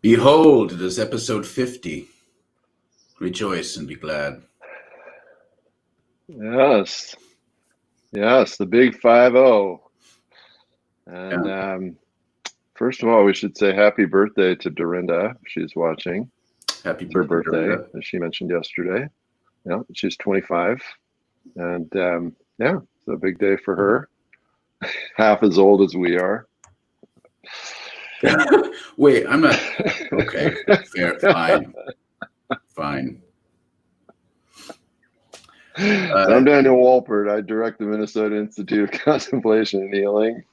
Behold, it is episode 50. Rejoice and be glad. Yes, the big 50. And first of all, we should say happy birthday to Dorinda. She's watching. Happy It's her birthday, Dorinda. as she mentioned yesterday. Yeah, she's 25. And yeah, it's a big day for her. Half as old as we are. Wait, I'm not. Okay, fair, fine. So I'm Daniel Walpert. I direct the Minnesota Institute of Contemplation and Healing.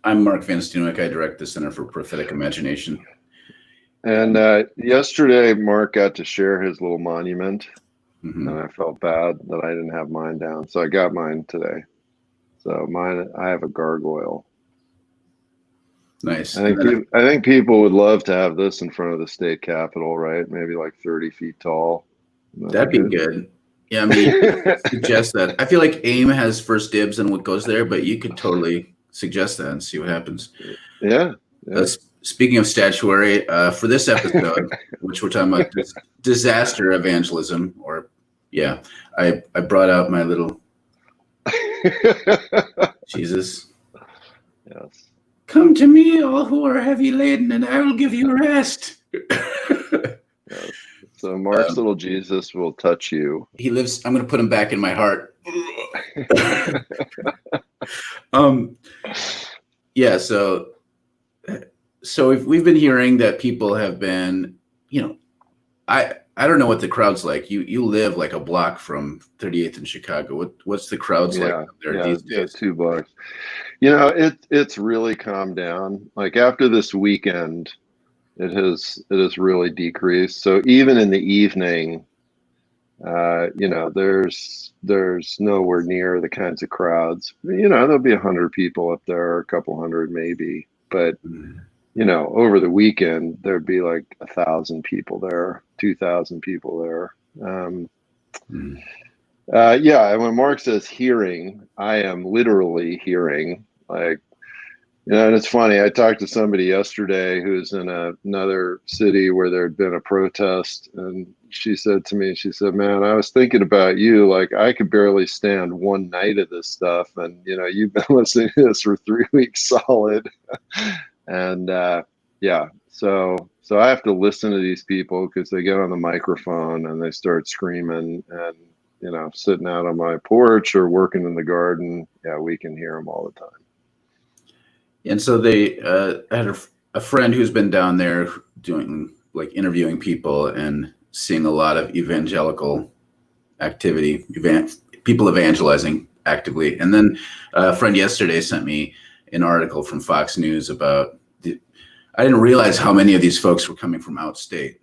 I'm Mark Van Steenwyk. I direct the Center for Prophetic Imagination. And yesterday, Mark got to share his little monument, and I felt bad that I didn't have mine down. So I got mine today. So mine, I have a gargoyle. Nice. I think people would love to have this in front of the state capitol, right? Maybe like 30 feet tall. That'd be good. Yeah, I mean, suggest that. I feel like AIM has first dibs on what goes there, but you could totally suggest that and see what happens. Yeah. Speaking of statuary, for this episode, which we're talking about disaster evangelism, I brought out my little Jesus. Yes. Come to me, all who are heavy laden, and I will give you rest. Yes. So Mark's little Jesus will touch you. He lives. I'm going to put him back in my heart. Yeah. So we've been hearing that people have been, I don't know what the crowd's like. You live like a block from 38th in Chicago. What's the crowds like there these days? 2 blocks. It's really calmed down. Like after this weekend, it has really decreased. So even in the evening, there's nowhere near the kinds of crowds. There'll be 100 people up there, or a couple hundred maybe, but over the weekend there'd be like 1,000 people there, 2,000 people there. And when Mark says hearing, I am literally hearing. Like, and it's funny, I talked to somebody yesterday who's in another city where there had been a protest, and she said to me, man, I was thinking about you. Like, I could barely stand one night of this stuff, and you've been listening to this for 3 weeks solid. And so I have to listen to these people because they get on the microphone and they start screaming, and sitting out on my porch or working in the garden, we can hear them all the time. And so they had a friend who's been down there doing, like, interviewing people and seeing a lot of evangelical activity, people evangelizing actively. And then a friend yesterday sent me an article from Fox News about I didn't realize how many of these folks were coming from outstate,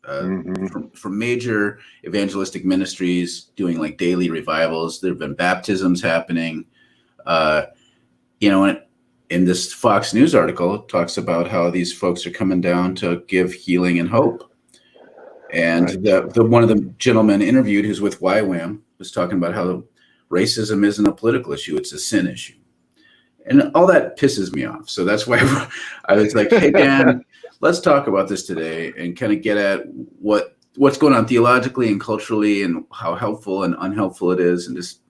from major evangelistic ministries doing like daily revivals. There have been baptisms happening, in this Fox News article, it talks about how these folks are coming down to give healing and hope. And the one of the gentlemen interviewed, who's with YWAM, was talking about how racism isn't a political issue, it's a sin issue. And all that pisses me off. So that's why I was like, hey, Dan, let's talk about this today and kind of get at what's going on theologically and culturally and how helpful and unhelpful it is. And just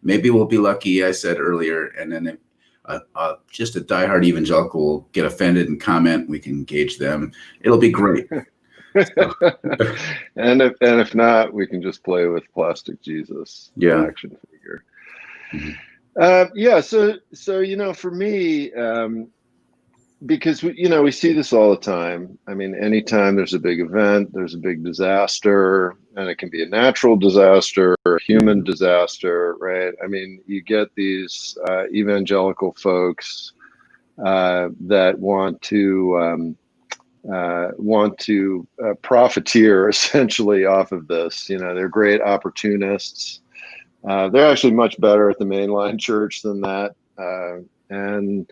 maybe we'll be lucky, I said earlier, and then just a diehard evangelical will get offended and comment. We can engage them. It'll be great. And if not, we can just play with plastic Jesus, action figure. So for me, because we see this all the time. I mean, anytime there's a big event, there's a big disaster, and it can be a natural disaster or a human disaster, right? I mean, you get these evangelical folks that want to profiteer essentially off of this. They're great opportunists. They're actually much better at the mainline church than that, and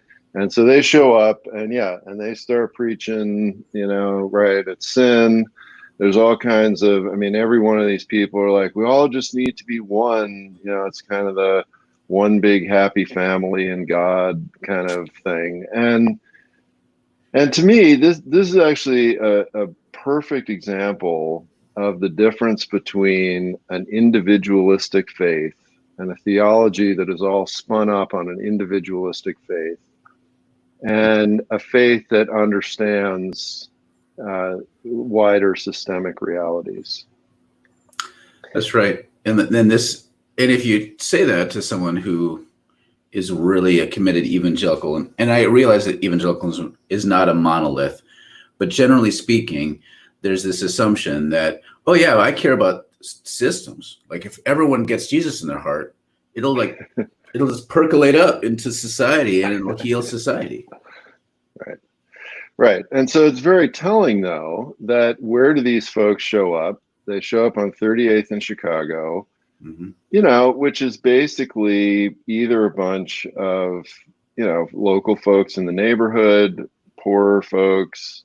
so they show up and they start preaching, it's sin. There's all kinds of, every one of these people are like, we all just need to be one. It's kind of the one big happy family in God kind of thing. And And to me, this is actually a perfect example of the difference between an individualistic faith and a theology that is all spun up on an individualistic faith, and a faith that understands wider systemic realities. That's right. And then this, and if you say that to someone who is really a committed evangelical, and I realize that evangelicalism is not a monolith, but generally speaking, there's this assumption that, oh yeah, I care about systems. Like if everyone gets Jesus in their heart, it'll just percolate up into society and it'll heal society. Right. Right. And so it's very telling, though, that where do these folks show up? They show up on 38th in Chicago, which is basically either a bunch of, local folks in the neighborhood, poorer folks,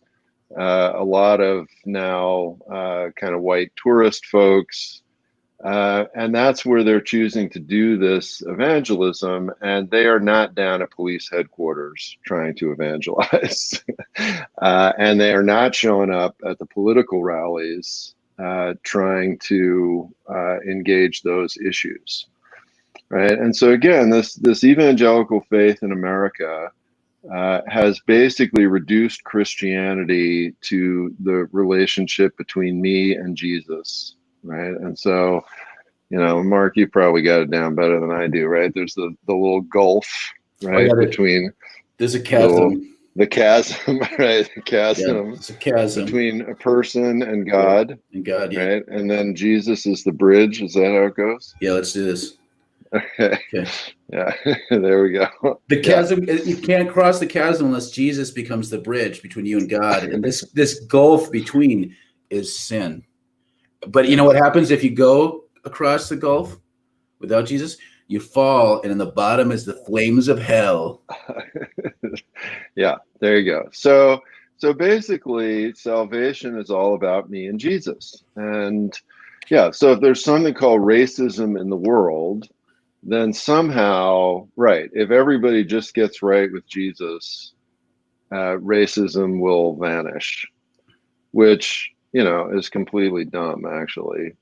a lot of now kind of white tourist folks. And that's where they're choosing to do this evangelism, and they are not down at police headquarters trying to evangelize. And they are not showing up at the political rallies trying to engage those issues. Right. And so again, this evangelical faith in America has basically reduced Christianity to the relationship between me and Jesus. Right. And so, Mark, you probably got it down better than I do, right? There's the little gulf, right? Between there's a chasm. The chasm, right? The chasm. Yeah, it's a chasm between a person and God. And God, yeah. Right. And then Jesus is the bridge. Is that how it goes? Yeah, let's do this. Okay. Yeah. There we go. The chasm, you can't cross the chasm unless Jesus becomes the bridge between you and God. And this gulf between is sin. But you know what happens if you go across the gulf without Jesus? You fall, and in the bottom is the flames of hell. Yeah, there you go. So basically, salvation is all about me and Jesus. And yeah, so if there's something called racism in the world, then somehow, right, if everybody just gets right with Jesus, racism will vanish, which is completely dumb, actually.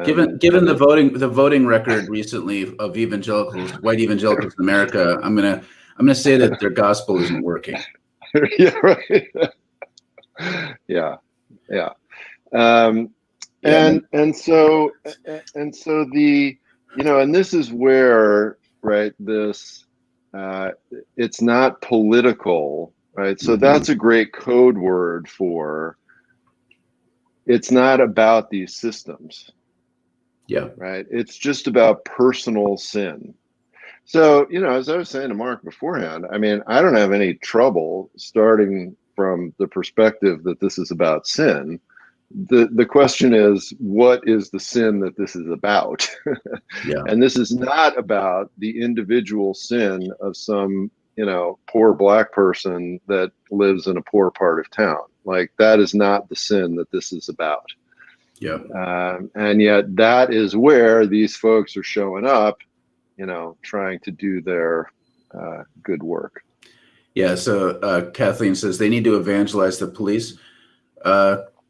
Given the voting record recently of evangelicals, white evangelicals in America, I'm gonna say that their gospel isn't working. Yeah, right. Yeah. And so the and this is where, right, this it's not political, right? So that's a great code word for it's not about these systems. Yeah. Right. It's just about personal sin. So, as I was saying to Mark beforehand, I mean, I don't have any trouble starting from the perspective that this is about sin. The question is, what is the sin that this is about? Yeah. And this is not about the individual sin of some, poor Black person that lives in a poor part of town. Like, that is not the sin that this is about. Yeah. And yet that is where these folks are showing up, trying to do their good work. Yeah. So Kathleen says they need to evangelize the police.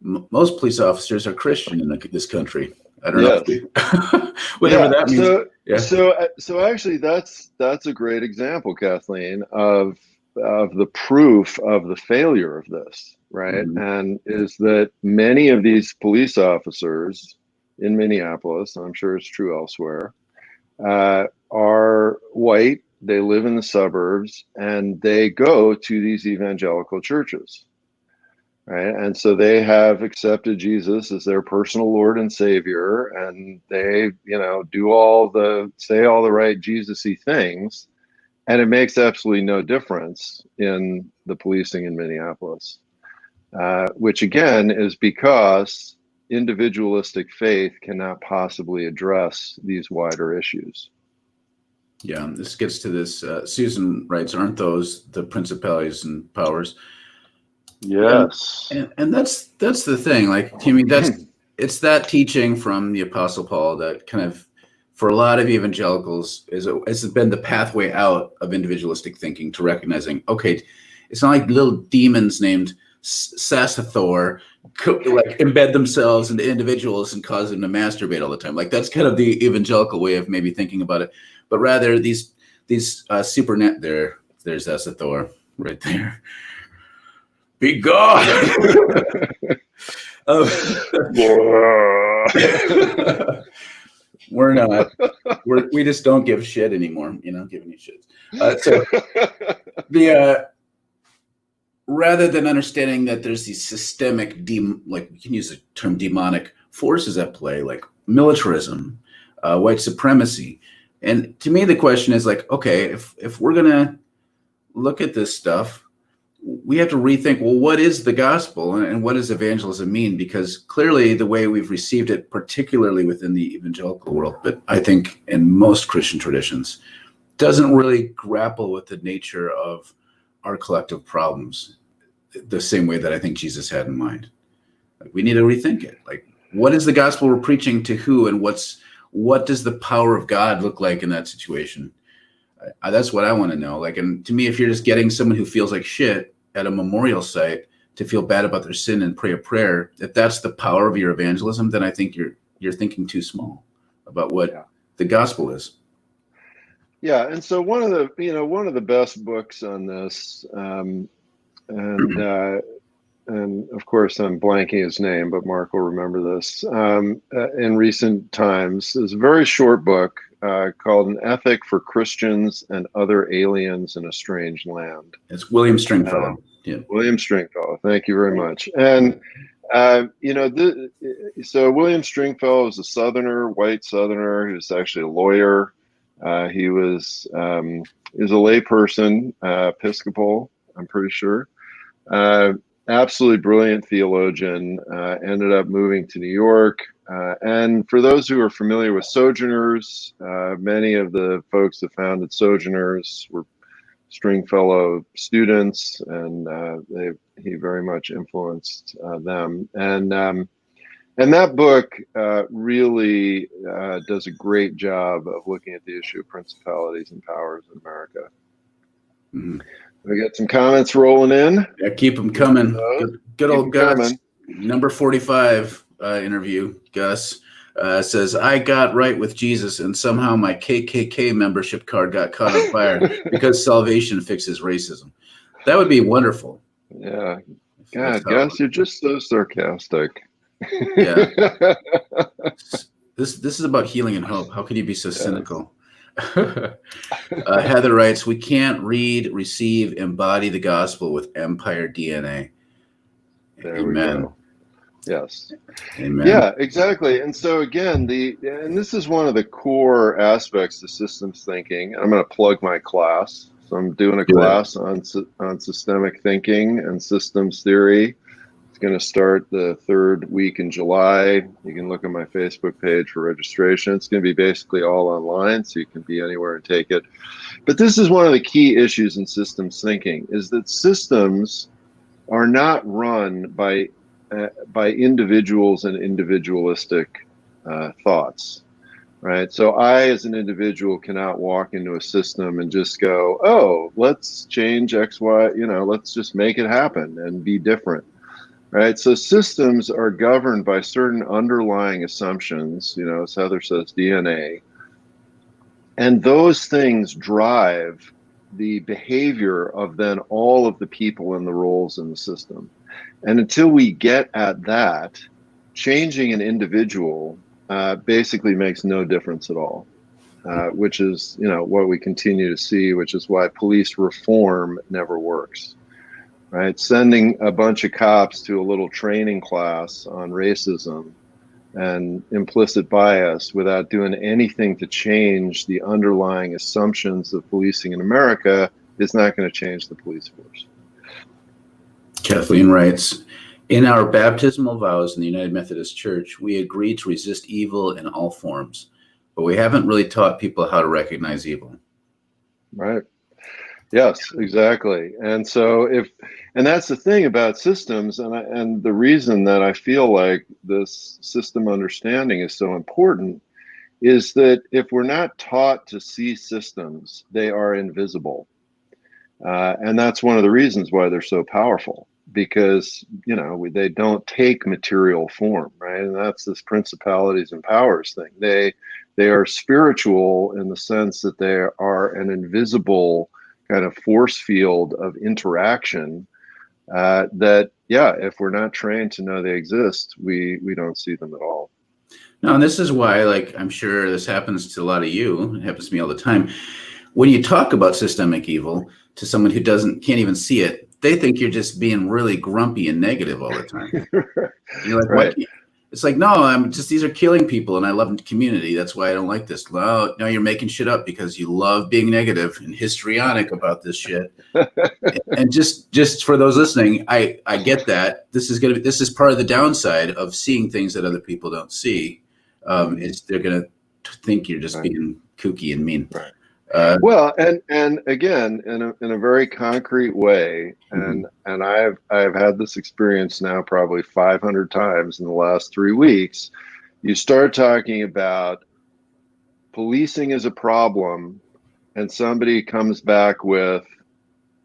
Most police officers are Christian in this country. I don't know. Whatever that means. So actually, that's a great example, Kathleen, of the proof of the failure of this, right? And is that many of these police officers in Minneapolis, and I'm sure it's true elsewhere, are white. They live in the suburbs, and they go to these evangelical churches, right? And so they have accepted Jesus as their personal Lord and Savior, and they, say all the right Jesus-y things. And it makes absolutely no difference in the policing in Minneapolis, which again is because individualistic faith cannot possibly address these wider issues. Yeah, this gets to this. Susan writes, aren't those the principalities and powers? Yes. And that's the thing. Like, I mean, it's that teaching from the Apostle Paul that kind of, for a lot of evangelicals, has been the pathway out of individualistic thinking to recognizing, okay, It's not like little demons named Sassathor like embed themselves into individuals and cause them to masturbate all the time. Like that's kind of the evangelical way of maybe thinking about it, but rather these there's Sassathor right there. Be gone. We're not. We just don't give shit anymore. Giving you shit. So rather than understanding that there's these systemic, like we can use the term demonic forces at play, like militarism, white supremacy, and to me the question is like, okay, if we're gonna look at this stuff, we have to rethink, well, what is the gospel and what does evangelism mean? Because clearly the way we've received it, particularly within the evangelical world, but I think in most Christian traditions, doesn't really grapple with the nature of our collective problems the same way that I think Jesus had in mind. Like, we need to rethink it. Like, what is the gospel we're preaching to who, and what does the power of God look like in that situation? That's what I want to know. Like, and to me, if you're just getting someone who feels like shit at a memorial site to feel bad about their sin and pray a prayer, if that's the power of your evangelism, then I think you're thinking too small about what the gospel is. Yeah, and so one of the best books on this, and of course I'm blanking his name, but Mark will remember this. In recent times, is a very short book called "An Ethic for Christians and Other Aliens in a Strange Land." It's William Stringfellow. William Stringfellow. Thank you very much. And so William Stringfellow is a white Southerner, who's actually a lawyer. He was a layperson, Episcopal, I'm pretty sure. Absolutely brilliant theologian, ended up moving to New York. And for those who are familiar with Sojourners, many of the folks that founded Sojourners were Stringfellow students, and he very much influenced them. And that book really does a great job of looking at the issue of principalities and powers in America. Mm-hmm. We got some comments rolling in. Yeah, keep them coming. Good old Gus, number 45 interview. Gus says, I got right with Jesus and somehow my KKK membership card got caught on fire because salvation fixes racism. That would be wonderful. Yeah. God, Gus, you're just so sarcastic. Yeah. This is about healing and hope. How can you be so cynical? Heather writes, we can't read, receive, embody the gospel with empire DNA. There Amen. We go. Yes. Amen. Yeah, exactly. And so again, and this is one of the core aspects of systems thinking. I'm going to plug my class. So I'm doing a class on systemic thinking and systems theory. It's going to start the third week in July. You can look at my Facebook page for registration. It's going to be basically all online, so you can be anywhere and take it. But this is one of the key issues in systems thinking, is that systems are not run by individuals and individualistic thoughts, right? So I, as an individual, cannot walk into a system and just go, oh, let's change X, Y, let's just make it happen and be different, right? So systems are governed by certain underlying assumptions, as Heather says, DNA. And those things drive the behavior of then all of the people in the roles in the system. And until we get at that, changing an individual basically makes no difference at all, which is, what we continue to see, which is why police reform never works, right? Sending a bunch of cops to a little training class on racism and implicit bias without doing anything to change the underlying assumptions of policing in America is not going to change the police force. Kathleen writes, in our baptismal vows in the United Methodist Church, we agree to resist evil in all forms, but we haven't really taught people how to recognize evil. Right. Yes, exactly. And so and that's the thing about systems, and the reason that I feel like this system understanding is so important is that if we're not taught to see systems, they are invisible. And that's one of the reasons why they're so powerful, because, they don't take material form, right? And that's this principalities and powers thing. They are spiritual in the sense that they are an invisible kind of force field of interaction, that, if we're not trained to know they exist, we don't see them at all. No, and this is why, like, I'm sure this happens to a lot of you. It happens to me all the time. When you talk about systemic evil to someone who can't even see it, they think you're just being really grumpy and negative all the time. You're like, Right. what? It's like, no, these are killing people and I love the community. That's why I don't like this. No, you're making shit up because you love being negative and histrionic about this shit. And just for those listening, I get that. This is part of the downside of seeing things that other people don't see. Is they're going to think you're just being kooky and mean. Right. Well, and again, in a very concrete way, and I've had this experience now probably 500 times in the last 3 weeks. You start talking about policing is a problem, and somebody comes back with,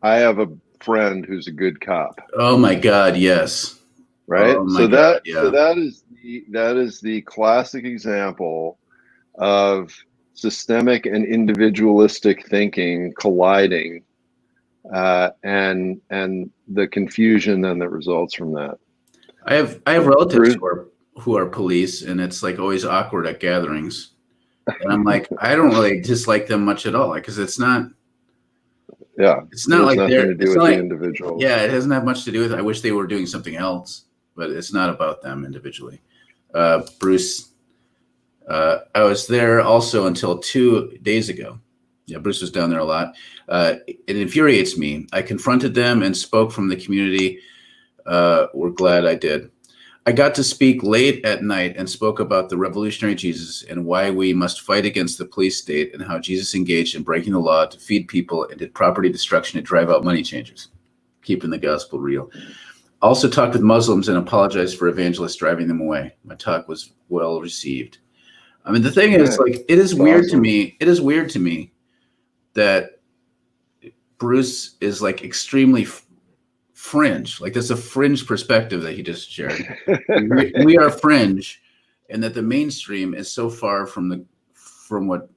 "I have a friend who's a good cop." Oh my God, yes. Right. Oh my So God, yeah. so that is the classic example of systemic and individualistic thinking colliding, and the confusion then that results from that. I have relatives who are police, and it's like always awkward at gatherings. And I'm like, I don't really dislike them much at all, because it's not. Yeah, it's not like nothing they're. to do It's with not the like, individual. yeah, it doesn't have much to do with it. I wish they were doing something else, but it's not about them individually. Bruce. I was there also until 2 days ago. Yeah, Bruce was down there a lot. It infuriates me. I confronted them and spoke from the community. We're glad I did. I got to speak late at night and spoke about the revolutionary Jesus and why we must fight against the police state and how Jesus engaged in breaking the law to feed people and did property destruction to drive out money changers, keeping the gospel real. Also talked with Muslims and apologized for evangelists driving them away. My talk was well received. I mean, the thing is, like, it is weird to me. It is weird to me that Bruce is like extremely fringe. Like, that's a fringe perspective that he just shared. we are fringe, and that the mainstream is so far from what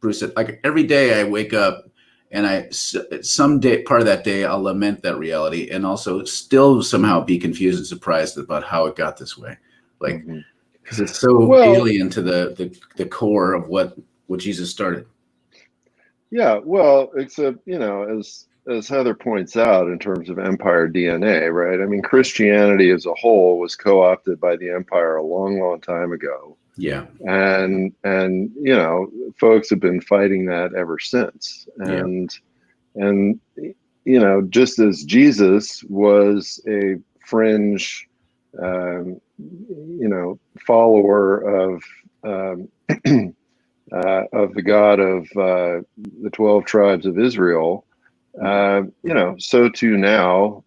Bruce said. Like, every day I wake up and some day, part of that day, I'll lament that reality and also still somehow be confused and surprised about how it got this way. Like, because it's so alien to the core of what Jesus started. Yeah, well, except, as Heather points out, in terms of empire DNA, right? I mean, Christianity as a whole was co-opted by the empire a long, long time ago. Yeah. And folks have been fighting that ever since. And just as Jesus was a fringe follower of the God of the 12 tribes of Israel, so too now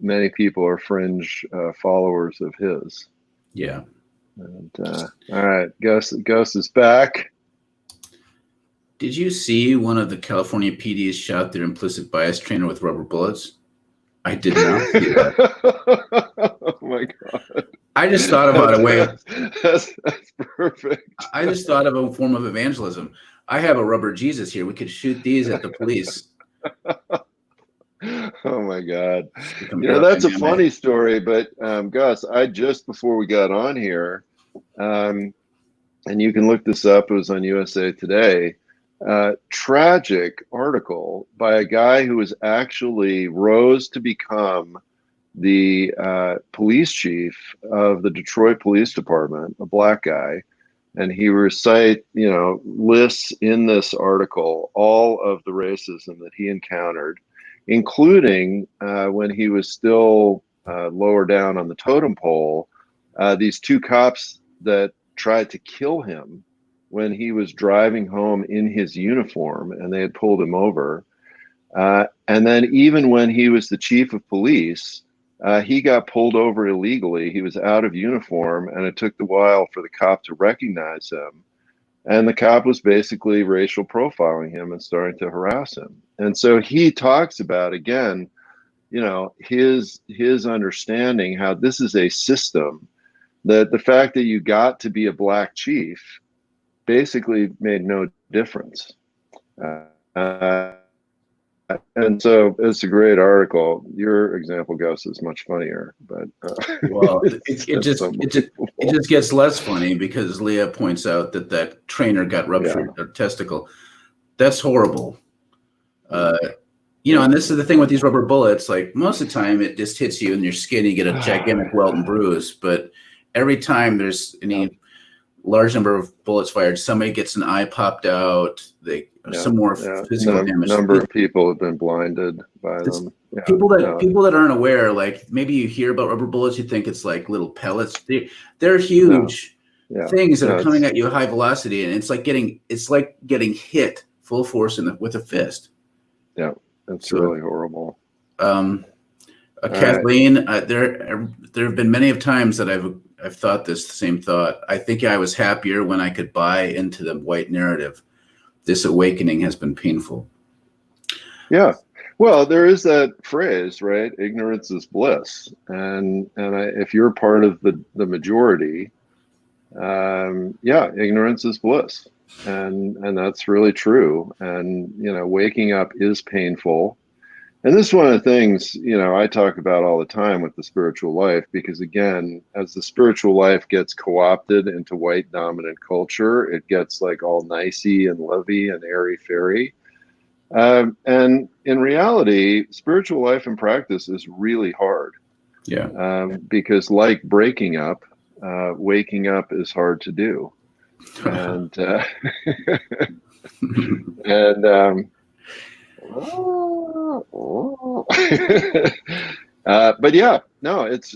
many people are fringe followers of his. Yeah. And all right, Gus is back. Did you see one of the California PDs shot their implicit bias trainer with rubber bullets? I did not see that. Oh my God. I just thought about a way of that's perfect. I just thought of a form of evangelism. I have a rubber Jesus here. We could shoot these at the police. Oh my God. That's a funny story, but Gus, just before we got on here, and you can look this up, it was on USA Today, tragic article by a guy who was actually rose to become the police chief of the Detroit Police Department, a black guy. And he lists in this article all of the racism that he encountered, including when he was still lower down on the totem pole, these two cops that tried to kill him when he was driving home in his uniform, and they had pulled him over. And then even when he was the chief of police, he got pulled over illegally. He was out of uniform, and it took a while for the cop to recognize him. And the cop was basically racial profiling him and starting to harass him. And so he talks about, again, his understanding how this is a system, that the fact that you got to be a black chief basically made no difference. Uh, and so it's a great article. Your example, Gus, is much funnier, but well, it just gets less funny because Leah points out that trainer got ruptured a testicle. That's horrible. And this is the thing with these rubber bullets. Like most of the time, it just hits you in your skin. You get a gigantic welt and bruise. But every time there's any large number of bullets fired, somebody gets an eye popped out. Some more physical damage. Number of people have been blinded by them. People that aren't aware, like maybe you hear about rubber bullets, you think it's like little pellets. They're huge things that are coming at you at high velocity, and it's like getting hit full force with a fist. Yeah, it's really horrible. Kathleen, there have been many of times that I've thought this same thought. I think I was happier when I could buy into the white narrative. This awakening has been painful. Yeah. Well, there is that phrase, right? Ignorance is bliss. And if you're part of the majority, ignorance is bliss. And that's really true. And, waking up is painful. And this is one of the things, I talk about all the time with the spiritual life, because again, as the spiritual life gets co-opted into white dominant culture, it gets like all nicey and lovey and airy-fairy. And in reality, spiritual life and practice is really hard. Yeah. Because like breaking up, waking up is hard to do. And, but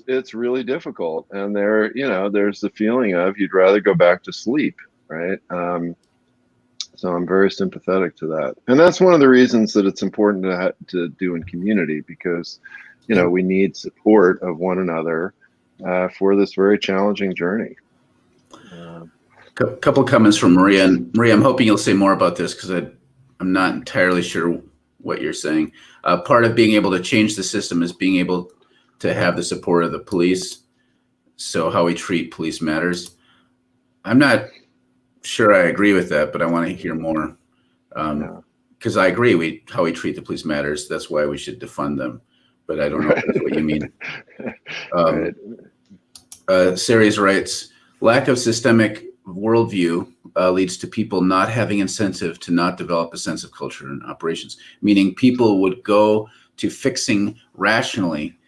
it's really difficult. And there's the feeling of you'd rather go back to sleep, right? So I'm very sympathetic to that. And that's one of the reasons that it's important to do in community, because, we need support of one another for this very challenging journey. Couple of comments from Maria. And Maria, I'm hoping you'll say more about this because I'm not entirely sure what you're saying. Part of being able to change the system is being able to have the support of the police. So how we treat police matters. I'm not sure I agree with that, but I want to hear more. Because I agree, how we treat the police matters. That's why we should defund them. But I don't know if that's what you mean. Ceres writes, lack of systemic worldview leads to people not having incentive to not develop a sense of culture and operations, meaning people would go to fixing rationally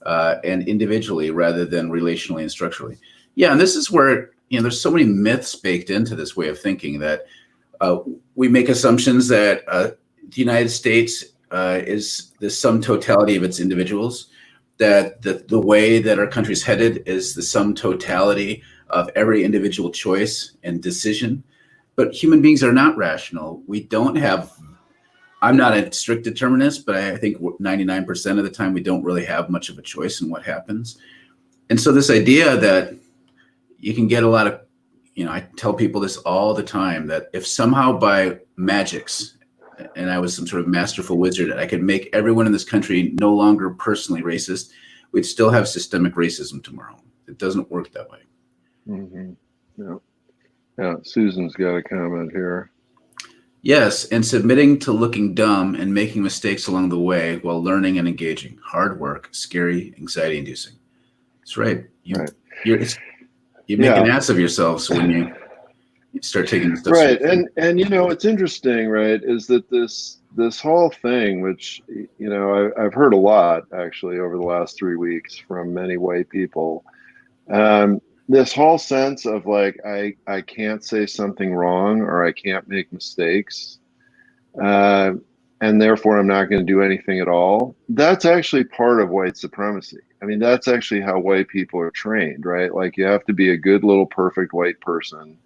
and individually rather than relationally and structurally. Yeah, and this is where there's so many myths baked into this way of thinking that we make assumptions that the United States is the sum totality of its individuals, that the way that our country's headed is the sum totality of every individual choice and decision. But human beings are not rational. We don't have, I'm not a strict determinist, but I think 99% of the time we don't really have much of a choice in what happens. And so this idea that you can get a lot of, I tell people this all the time, that if somehow by magics, and I was some sort of masterful wizard, I could make everyone in this country no longer personally racist, we'd still have systemic racism tomorrow. It doesn't work that way. Mm-hmm. Yeah. Susan's got a comment here. Yes, and submitting to looking dumb and making mistakes along the way while learning and engaging. Hard work, scary, anxiety-inducing. That's right. You make an ass of yourselves when you start taking stuff. Right, and what's interesting, right, is that this whole thing, which I've heard a lot actually over the last 3 weeks from many white people. This whole sense of like, I can't say something wrong or I can't make mistakes, and therefore I'm not going to do anything at all. That's actually part of white supremacy. I mean, that's actually how white people are trained, right? Like you have to be a good little perfect white person.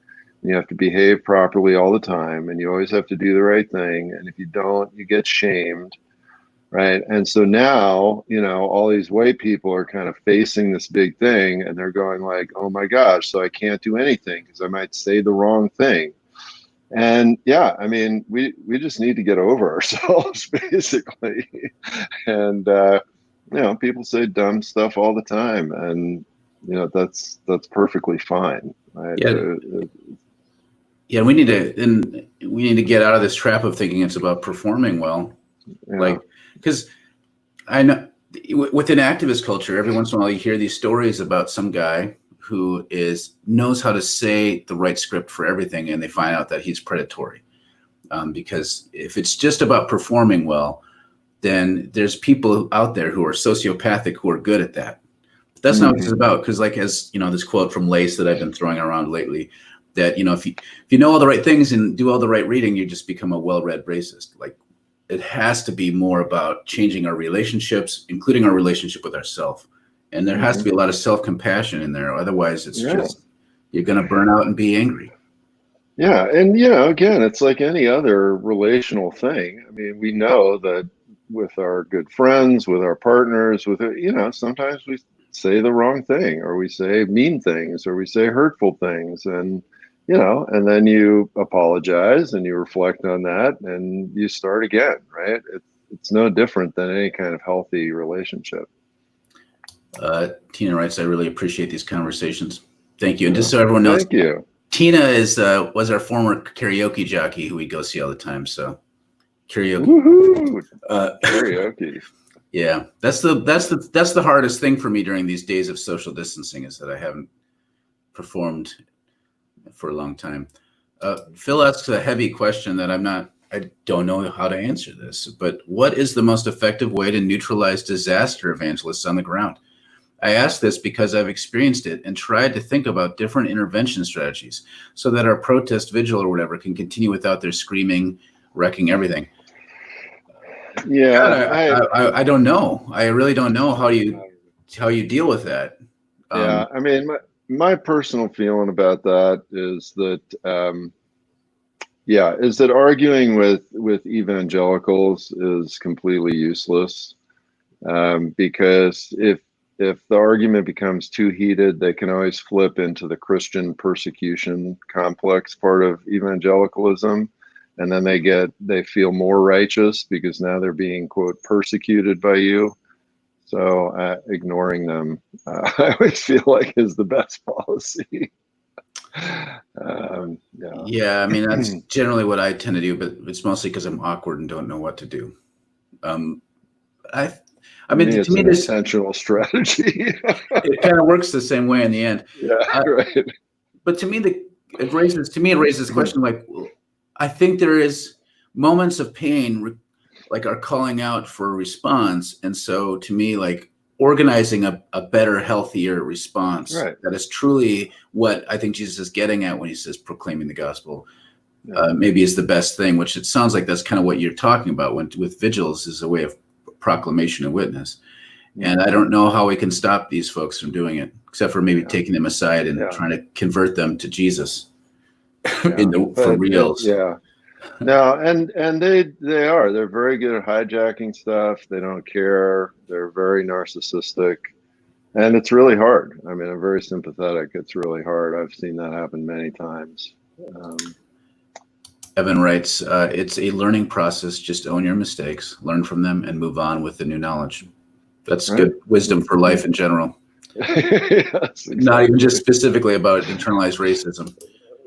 You have to behave properly all the time, and you always have to do the right thing. And if you don't, you get shamed. Right. And so now, all these white people are kind of facing this big thing and they're going like, oh my gosh, so I can't do anything because I might say the wrong thing. And yeah, I mean, we just need to get over ourselves, basically. And people say dumb stuff all the time, and that's perfectly fine. Right? Yeah. Yeah, we need to get out of this trap of thinking it's about performing well. Yeah. Like, because I know within activist culture, every once in a while you hear these stories about some guy who knows how to say the right script for everything, and they find out that he's predatory. Because if it's just about performing well, then there's people out there who are sociopathic who are good at that. But that's not what it's about. Because, like, as you know, this quote from Lace that I've been throwing around lately, that if you know all the right things and do all the right reading, you just become a well-read racist. Like, it has to be more about changing our relationships, including our relationship with ourselves. And there has to be a lot of self-compassion in there. Otherwise, it's just you're going to burn out and be angry. Yeah. And, again, it's like any other relational thing. I mean, we know that with our good friends, with our partners, sometimes we say the wrong thing, or we say mean things, or we say hurtful things. And, and then you apologize and you reflect on that and you start again, right? It's no different than any kind of healthy relationship. Tina writes, I really appreciate these conversations. Thank you. And just so everyone knows, thank you. Tina was our former karaoke jockey who we go see all the time. So karaoke. Woohoo! Karaoke. Yeah, that's the hardest thing for me during these days of social distancing, is that I haven't performed for a long time. Phil asks a heavy question that I don't know how to answer this, but what is the most effective way to neutralize disaster evangelists on the ground? I ask this because I've experienced it and tried to think about different intervention strategies so that our protest vigil or whatever can continue without their screaming, wrecking everything. Yeah, I don't know. I really don't know how you deal with that. Yeah, I mean, my personal feeling about that is that, arguing with evangelicals is completely useless, because if the argument becomes too heated, they can always flip into the Christian persecution complex part of evangelicalism. And then they feel more righteous because now they're being, quote, persecuted by you. So ignoring them, I always feel like is the best policy. Yeah, I mean, that's generally what I tend to do, but it's mostly because I'm awkward and don't know what to do. I mean, to me, it's an intentional strategy. It kind of works the same way in the end. Yeah, right. But to me, it raises the question, like, I think there is moments of pain, like, are calling out for a response. And so to me, like, organizing a better, healthier response that is truly what I think Jesus is getting at when he says proclaiming the gospel, maybe is the best thing, which it sounds like that's kind of what you're talking about with vigils, is a way of proclamation and witness. And I don't know how we can stop these folks from doing it, except for maybe taking them aside and trying to convert them to Jesus for reals. No, and they're very good at hijacking stuff. They don't care. They're very narcissistic, and it's really hard. I mean, I'm very sympathetic. It's really hard. I've seen that happen many times. Evan writes, it's a learning process. Just own your mistakes, learn from them, and move on with the new knowledge. That's good wisdom for life in general. Not even just specifically about internalized racism.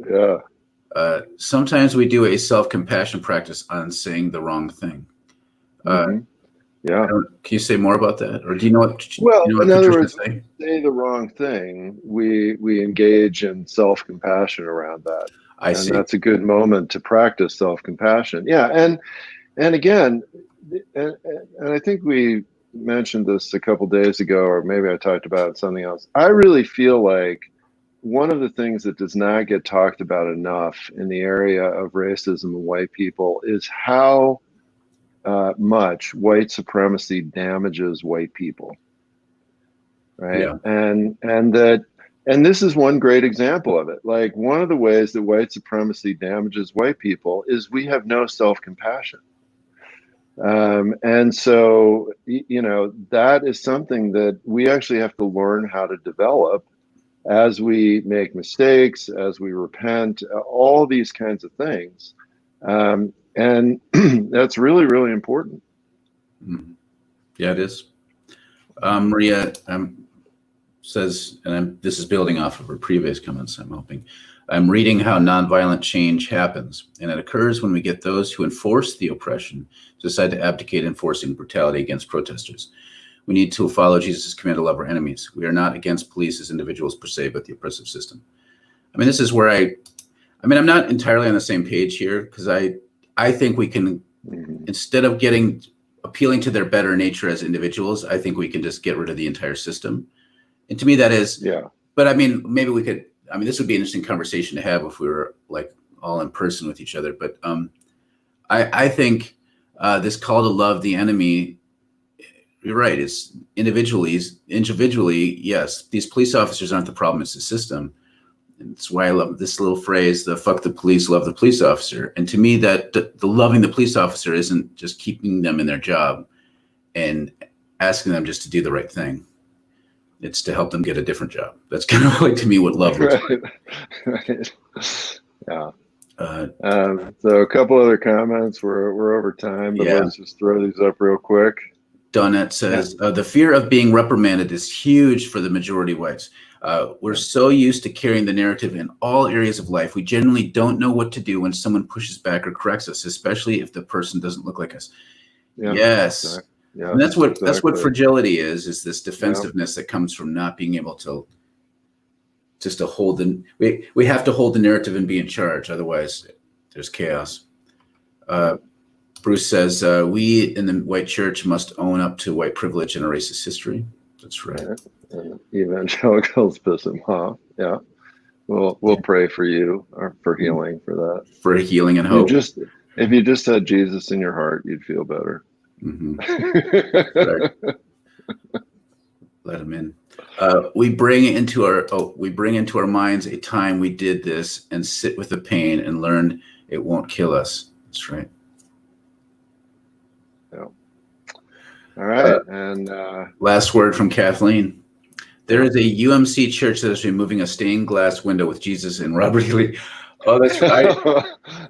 Yeah. Sometimes we do a self-compassion practice on saying the wrong thing. Yeah. Can you say more about that, or do you know what? In other words, say the wrong thing. We engage in self-compassion around that. I see. That's a good moment to practice self-compassion. Yeah, and again, and I think we mentioned this a couple days ago, or maybe I talked about something else. I really feel like one of the things that does not get talked about enough in the area of racism and white people is how much white supremacy damages white people, right? Yeah. And this is one great example of it. Like, one of the ways that white supremacy damages white people is we have no self-compassion. And so, that is something that we actually have to learn how to develop as we make mistakes, as we repent, all these kinds of things. And that's really, really important. Yeah, it is. Maria says, and this is building off of her previous comments, I'm hoping. I'm reading how nonviolent change happens, and it occurs when we get those who enforce the oppression to decide to abdicate enforcing brutality against protesters. We need to follow Jesus' command to love our enemies. We are not against police as individuals per se, but the oppressive system. I mean, this is where I'm not entirely on the same page here, because I think we can, instead of appealing to their better nature as individuals, I think we can just get rid of the entire system. And to me, that is, but I mean, maybe we could, this would be an interesting conversation to have if we were like all in person with each other. But I think this call to love the enemy, you're right, is individually, yes, these police officers aren't the problem, it's the system. And that's why I love this little phrase, the fuck the police, love the police officer. And to me, that the loving the police officer isn't just keeping them in their job and asking them just to do the right thing. It's to help them get a different job. That's kind of like, to me, what love looks like. Right. Yeah. So a couple other comments. We're over time, but let's just throw these up real quick. Donette says, the fear of being reprimanded is huge for the majority whites. We're so used to carrying the narrative in all areas of life. We generally don't know what to do when someone pushes back or corrects us, especially if the person doesn't look like us. Yeah, yes. Exactly. Yeah, and that's what fragility is this defensiveness that comes from not being able to just to hold we have to hold the narrative and be in charge. Otherwise there's chaos. Bruce says, we in the white church must own up to white privilege and a racist history. That's right. Evangelicals piss him off. Yeah. We'll pray for you or for healing for that. For healing and hope. If you just had Jesus in your heart, you'd feel better. Let him in. We bring into our minds a time we did this and sit with the pain and learn it won't kill us. That's right. Yeah. All right. And last word from Kathleen. There is a UMC church that is removing a stained glass window with Jesus and Robert E. Lee. Oh, that's right.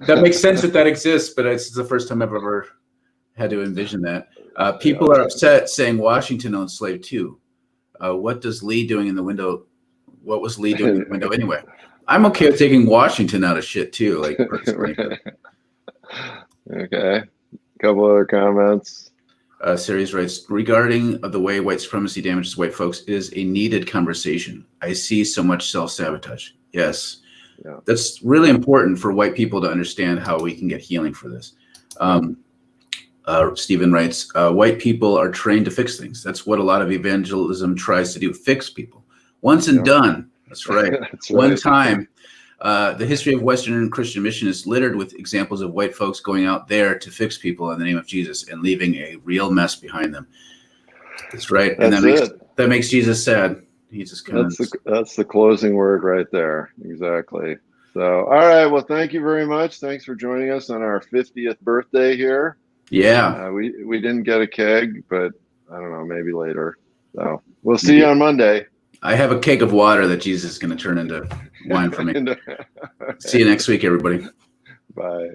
That makes sense that exists, but it's the first time I've ever had to envision that. People are upset, saying Washington owned slave too. What was Lee doing in the window anyway? I'm okay with taking Washington out of shit too, like personally. Okay. A couple other comments. Series writes, regarding the way white supremacy damages white folks, it is a needed conversation. I see so much self-sabotage. Yes. Yeah. That's really important for white people to understand how we can get healing for this. Stephen writes, white people are trained to fix things. That's what a lot of evangelism tries to do, fix people. Once and done. That's right. That's one time. The history of Western Christian mission is littered with examples of white folks going out there to fix people in the name of Jesus and leaving a real mess behind them. That's right. And that makes Jesus sad. He just that's the closing word right there. Exactly. So, all right. Well, thank you very much. Thanks for joining us on our 50th birthday here. Yeah. We didn't get a keg, but I don't know, maybe later. So we'll see you on Monday. I have a keg of water that Jesus is going to turn into wine for me. See you next week, everybody. Bye.